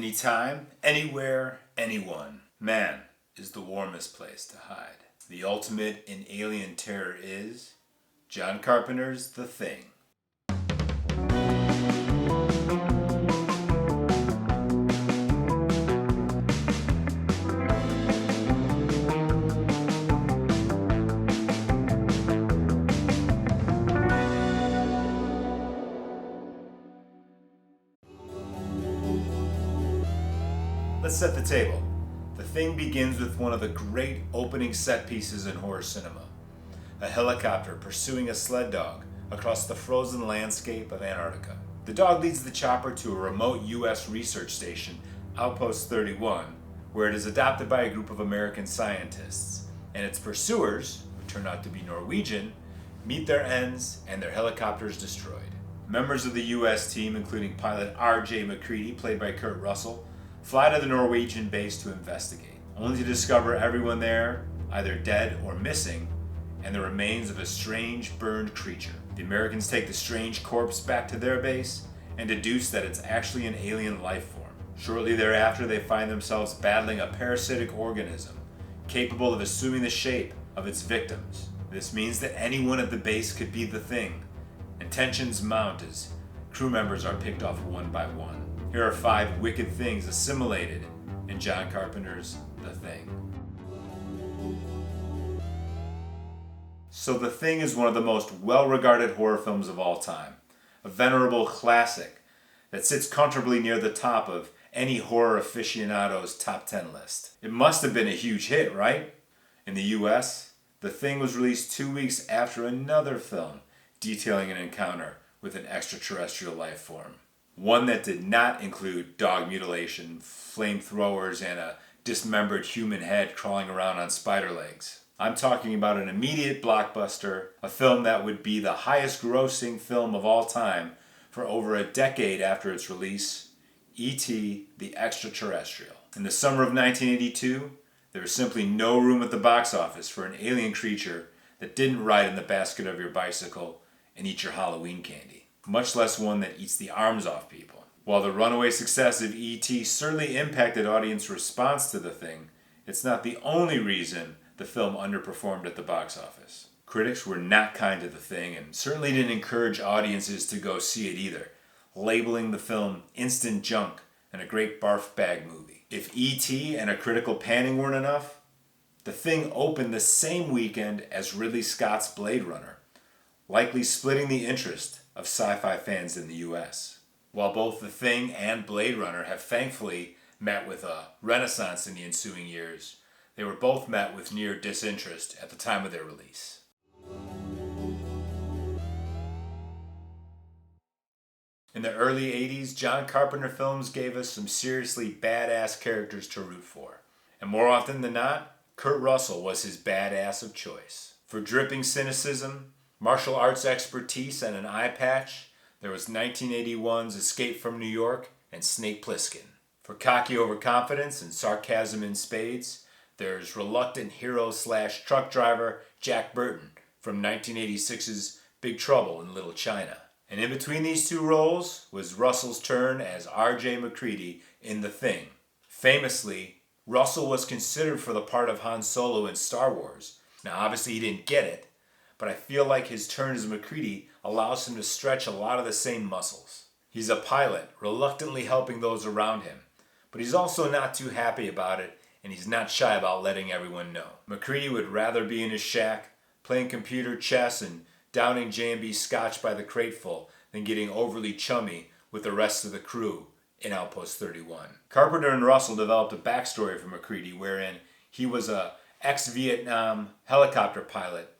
Anytime, anywhere, anyone. Man is the warmest place to hide. The ultimate in alien terror is John Carpenter's The Thing. Let's set the table. The Thing begins with one of the great opening set pieces in horror cinema. A helicopter pursuing a sled dog across the frozen landscape of Antarctica. The dog leads the chopper to a remote U.S. research station, Outpost 31, where it is adopted by a group of American scientists, and its pursuers, who turn out to be Norwegian, meet their ends and their helicopter is destroyed. Members of the U.S. team, including pilot R.J. McCready, played by Kurt Russell, fly to the Norwegian base to investigate, only to discover everyone there either dead or missing, and the remains of a strange burned creature. The Americans take the strange corpse back to their base and deduce that it's actually an alien life form. Shortly thereafter, they find themselves battling a parasitic organism capable of assuming the shape of its victims. This means that anyone at the base could be the Thing, and tensions mount as crew members are picked off one by one. Here are 5 wicked things assimilated in John Carpenter's The Thing. So The Thing is one of the most well-regarded horror films of all time, a venerable classic that sits comfortably near the top of any horror aficionado's top 10 list. It must have been a huge hit, right? In the US, The Thing was released 2 weeks after another film detailing an encounter with an extraterrestrial life form. One that did not include dog mutilation, flamethrowers, and a dismembered human head crawling around on spider legs. I'm talking about an immediate blockbuster, a film that would be the highest grossing film of all time for over a decade after its release, E.T. the Extraterrestrial. In the summer of 1982, there was simply no room at the box office for an alien creature that didn't ride in the basket of your bicycle and eat your Halloween candy, much less one that eats the arms off people. While the runaway success of E.T. certainly impacted audience response to The Thing, it's not the only reason the film underperformed at the box office. Critics were not kind to The Thing and certainly didn't encourage audiences to go see it either, labeling the film instant junk and a great barf bag movie. If E.T. and a critical panning weren't enough, The Thing opened the same weekend as Ridley Scott's Blade Runner, likely splitting the interest of sci-fi fans in the US. While both The Thing and Blade Runner have thankfully met with a renaissance in the ensuing years, they were both met with near disinterest at the time of their release. In the early 80s, John Carpenter films gave us some seriously badass characters to root for. And more often than not, Kurt Russell was his badass of choice. For dripping cynicism, martial arts expertise, and an eye patch, there was 1981's Escape from New York and Snake Plissken. For cocky overconfidence and sarcasm in spades, there's reluctant hero/truck driver Jack Burton from 1986's Big Trouble in Little China. And in between these two roles was Russell's turn as R.J. McCready in The Thing. Famously, Russell was considered for the part of Han Solo in Star Wars. Now obviously he didn't get it, but I feel like his turn as McCready allows him to stretch a lot of the same muscles. He's a pilot, reluctantly helping those around him, but he's also not too happy about it, and he's not shy about letting everyone know. McCready would rather be in his shack, playing computer chess and downing J&B scotch by the crateful than getting overly chummy with the rest of the crew in Outpost 31. Carpenter and Russell developed a backstory for McCready wherein he was a ex-Vietnam helicopter pilot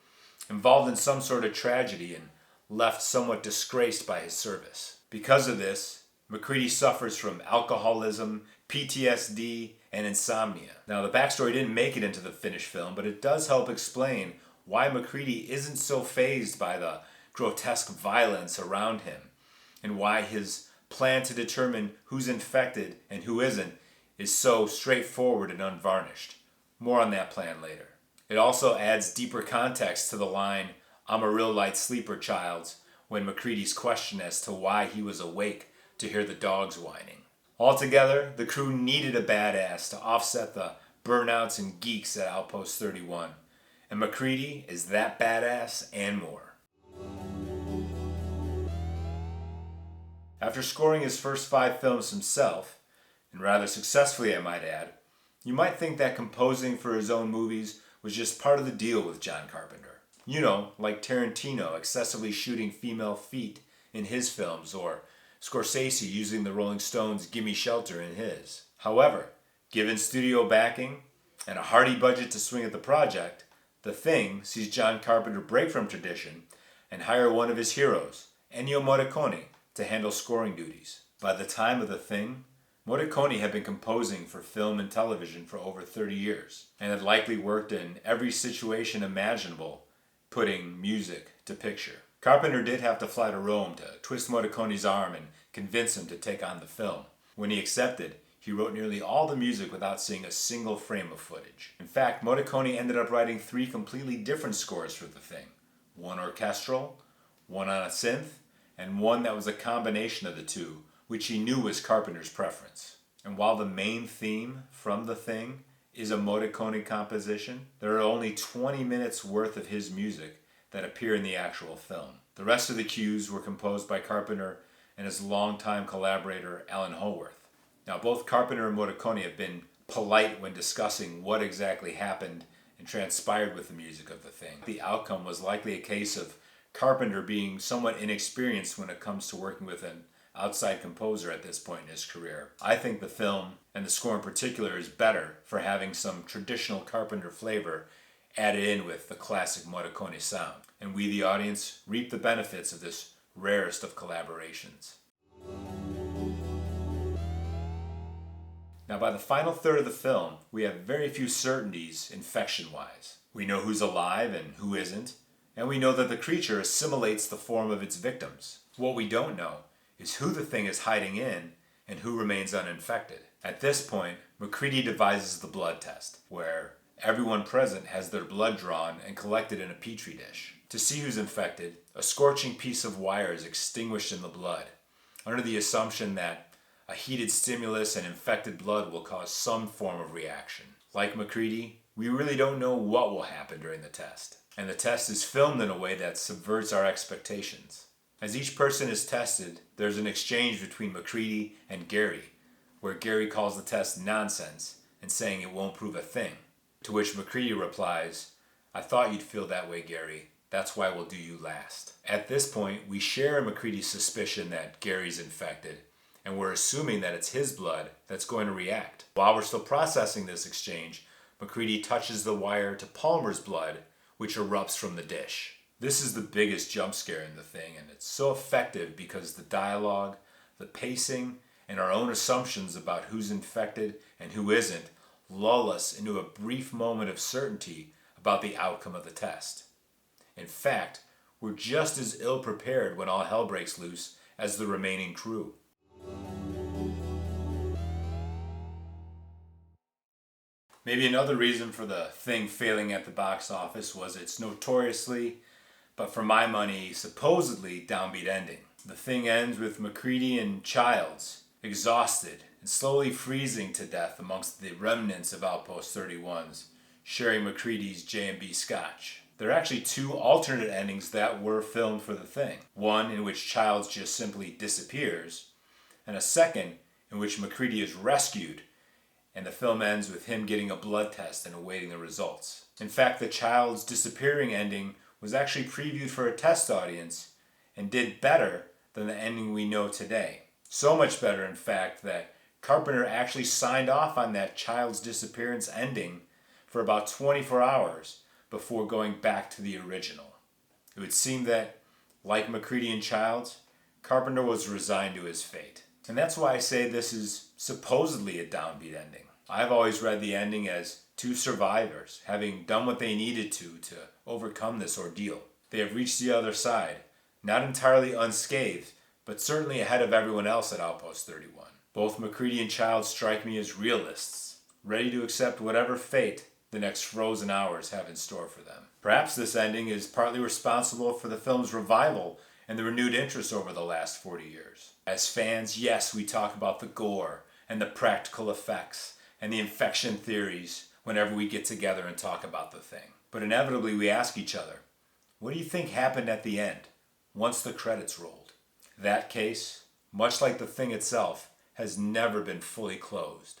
involved in some sort of tragedy and left somewhat disgraced by his service. Because of this, McCready suffers from alcoholism, PTSD, and insomnia. Now, the backstory didn't make it into the finished film, but it does help explain why McCready isn't so fazed by the grotesque violence around him, and why his plan to determine who's infected and who isn't is so straightforward and unvarnished. More on that plan later. It also adds deeper context to the line, "I'm a real light sleeper, childs," when McCready's questioned as to why he was awake to hear the dogs whining. Altogether, the crew needed a badass to offset the burnouts and geeks at Outpost 31, and MacReady is that badass and more. After scoring his first 5 films himself, and rather successfully I might add, you might think that composing for his own movies was just part of the deal with John Carpenter. You know, like Tarantino excessively shooting female feet in his films, or Scorsese using the Rolling Stones' Gimme Shelter in his. However, given studio backing and a hearty budget to swing at the project, The Thing sees John Carpenter break from tradition and hire one of his heroes, Ennio Morricone, to handle scoring duties. By the time of The Thing, Morricone had been composing for film and television for over 30 years, and had likely worked in every situation imaginable, putting music to picture. Carpenter did have to fly to Rome to twist Morricone's arm and convince him to take on the film. When he accepted, he wrote nearly all the music without seeing a single frame of footage. In fact, Morricone ended up writing 3 completely different scores for The Thing. One orchestral, one on a synth, and one that was a combination of the two, which he knew was Carpenter's preference. And while the main theme from The Thing is a Morricone composition, there are only 20 minutes worth of his music that appear in the actual film. The rest of the cues were composed by Carpenter and his longtime collaborator Alan Howarth. Now, both Carpenter and Morricone have been polite when discussing what exactly happened and transpired with the music of The Thing. The outcome was likely a case of Carpenter being somewhat inexperienced when it comes to working with an outside composer at this point in his career. I think the film, and the score in particular, is better for having some traditional Carpenter flavor added in with the classic Morricone sound. And we, the audience, reap the benefits of this rarest of collaborations. Now, by the final third of the film, we have very few certainties infection-wise. We know who's alive and who isn't, and we know that the creature assimilates the form of its victims. What we don't know is who the Thing is hiding in and who remains uninfected. At this point, MacReady devises the blood test, where everyone present has their blood drawn and collected in a petri dish. To see who's infected, a scorching piece of wire is extinguished in the blood, under the assumption that a heated stimulus and infected blood will cause some form of reaction. Like MacReady, we really don't know what will happen during the test, and the test is filmed in a way that subverts our expectations. As each person is tested, there's an exchange between MacReady and Gary, where Gary calls the test nonsense and saying it won't prove a thing. To which MacReady replies, "I thought you'd feel that way, Gary. That's why we'll do you last." At this point, we share MacReady's suspicion that Gary's infected, and we're assuming that it's his blood that's going to react. While we're still processing this exchange, MacReady touches the wire to Palmer's blood, which erupts from the dish. This is the biggest jump scare in The Thing, and it's so effective because the dialogue, the pacing, and our own assumptions about who's infected and who isn't lull us into a brief moment of certainty about the outcome of the test. In fact, we're just as ill-prepared when all hell breaks loose as the remaining crew. Maybe another reason for The Thing failing at the box office was its notoriously, but for my money, supposedly downbeat ending. The Thing ends with MacReady and Childs exhausted and slowly freezing to death amongst the remnants of Outpost 31's, sharing MacReady's J&B Scotch. There are actually 2 alternate endings that were filmed for The Thing. One in which Childs just simply disappears, and a second in which MacReady is rescued, and the film ends with him getting a blood test and awaiting the results. In fact, the Childs disappearing ending was actually previewed for a test audience and did better than the ending we know today. So much better, in fact, that Carpenter actually signed off on that Child's disappearance ending for about 24 hours before going back to the original. It would seem that, like MacReady and Childs, Carpenter was resigned to his fate. And that's why I say this is supposedly a downbeat ending. I've always read the ending as 2 survivors having done what they needed to overcome this ordeal. They have reached the other side, not entirely unscathed, but certainly ahead of everyone else at Outpost 31. Both MacReady and Childs strike me as realists, ready to accept whatever fate the next frozen hours have in store for them. Perhaps this ending is partly responsible for the film's revival and the renewed interest over the last 40 years. As fans, yes, we talk about the gore and the practical effects and the infection theories whenever we get together and talk about The Thing. But inevitably we ask each other, what do you think happened at the end, once the credits rolled? That case, much like The Thing itself, has never been fully closed.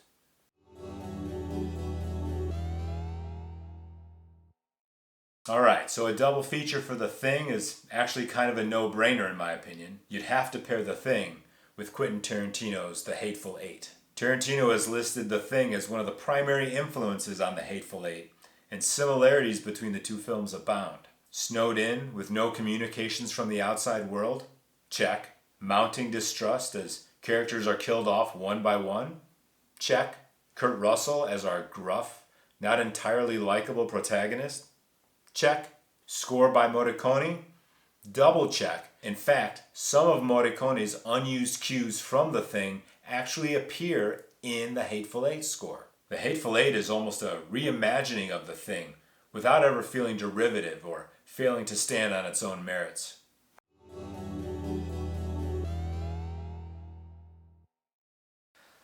Alright, so a double feature for The Thing is actually kind of a no-brainer in my opinion. You'd have to pair The Thing with Quentin Tarantino's The Hateful Eight. Tarantino has listed The Thing as one of the primary influences on The Hateful Eight, and similarities between the two films abound. Snowed in with no communications from the outside world? Check. Mounting distrust as characters are killed off one by one? Check. Kurt Russell as our gruff, not entirely likable protagonist? Check. Score by Morricone? Double check. In fact, some of Morricone's unused cues from The Thing actually appear in the Hateful Eight score. The Hateful Eight is almost a reimagining of The Thing, without ever feeling derivative or failing to stand on its own merits.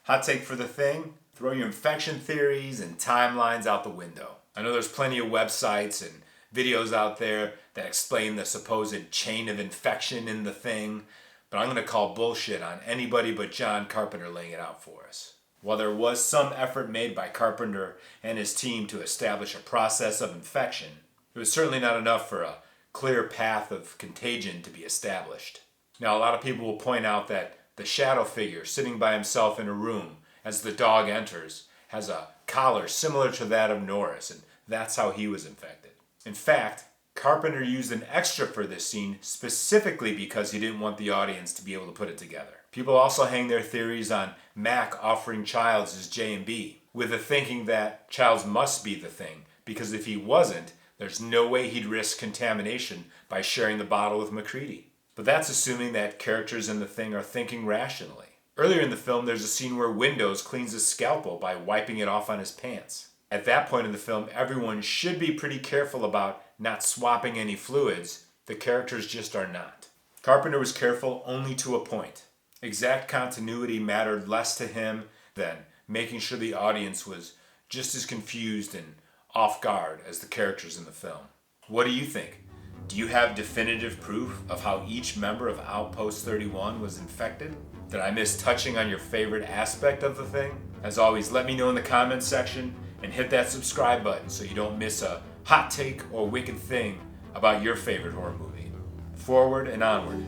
Hot take for The Thing? Throw your infection theories and timelines out the window. I know there's plenty of websites and videos out there that explain the supposed chain of infection in The Thing, but I'm going to call bullshit on anybody but John Carpenter laying it out for us. While there was some effort made by Carpenter and his team to establish a process of infection, it was certainly not enough for a clear path of contagion to be established. Now, a lot of people will point out that the shadow figure sitting by himself in a room as the dog enters has a collar similar to that of Norris, and that's how he was infected. In fact, Carpenter used an extra for this scene specifically because he didn't want the audience to be able to put it together. People also hang their theories on Mac offering Childs his J&B, with the thinking that Childs must be The Thing, because if he wasn't, there's no way he'd risk contamination by sharing the bottle with MacReady. But that's assuming that characters in The Thing are thinking rationally. Earlier in the film, there's a scene where Windows cleans his scalpel by wiping it off on his pants. At that point in the film, everyone should be pretty careful about not swapping any fluids. The characters just are not. Carpenter was careful only to a point. Exact continuity mattered less to him than making sure the audience was just as confused and off guard as the characters in the film. What do you think? Do you have definitive proof of how each member of Outpost 31 was infected? Did I miss touching on your favorite aspect of The Thing? As always, let me know in the comments section and hit that subscribe button so you don't miss a hot take or wicked thing about your favorite horror movie. Forward and onward.